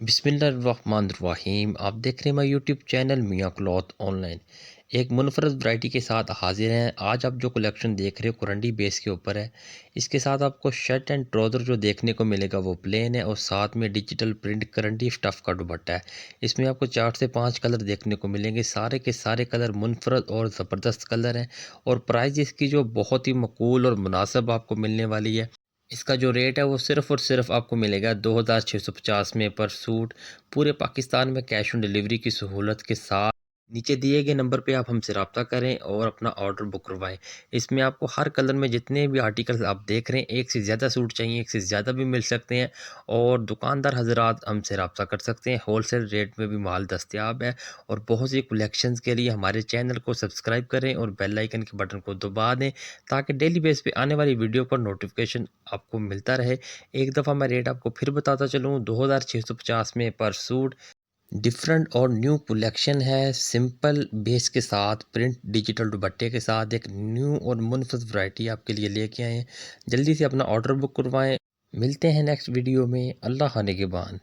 बिस्मिल्लाहिर्रहमानिर्रहीम। आप देख रहे हैं हमारे यूट्यूब चैनल मियाँ क्लॉथ ऑनलाइन। एक मुनफरद वैरायटी के साथ हाजिर हैं। आज आप जो कलेक्शन देख रहे हो कुरंडी बेस के ऊपर है। इसके साथ आपको शर्ट एंड ट्राउज़र जो देखने को मिलेगा वो प्लेन है और साथ में डिजिटल प्रिंट करंडी स्टफ़ का दुपट्टा है। इसमें आपको 4 से 5 कलर देखने को मिलेंगे। सारे के सारे कलर मुनफरद और ज़बरदस्त कलर हैं और प्राइस इसकी जो बहुत ही मकबूल और मुनासिब आपको मिलने वाली है। इसका जो रेट है वो सिर्फ़ और सिर्फ आपको मिलेगा 2650 में पर सूट। पूरे पाकिस्तान में कैश ऑन डिलीवरी की सहूलत के साथ नीचे दिए गए नंबर पे आप हमसे रब्ता करें और अपना ऑर्डर बुक करवाएं। इसमें आपको हर कलर में जितने भी आर्टिकल्स आप देख रहे हैं, एक से ज़्यादा सूट चाहिए, एक से ज़्यादा भी मिल सकते हैं और दुकानदार हजरात हमसे रब्ता कर सकते हैं। होलसेल रेट में भी माल दस्तयाब है और बहुत सी कलेक्शंस के लिए हमारे चैनल को सब्सक्राइब करें और बेल आइकन के बटन को दबा दें ताकि डेली बेस पे आने वाली वीडियो पर नोटिफिकेशन आपको मिलता रहे। एक दफ़ा मैं रेट आपको फिर बताता चलूँ, 2650 में पर सूट। डिफरेंट और न्यू कलेक्शन है, सिंपल बेस के साथ प्रिंट डिजिटल दुपट्टे के साथ एक न्यू और मुनफरद वैरायटी आपके लिए लेके आए हैं। जल्दी से अपना ऑर्डर बुक करवाएं। मिलते हैं नेक्स्ट वीडियो में। अल्लाह निगहबान।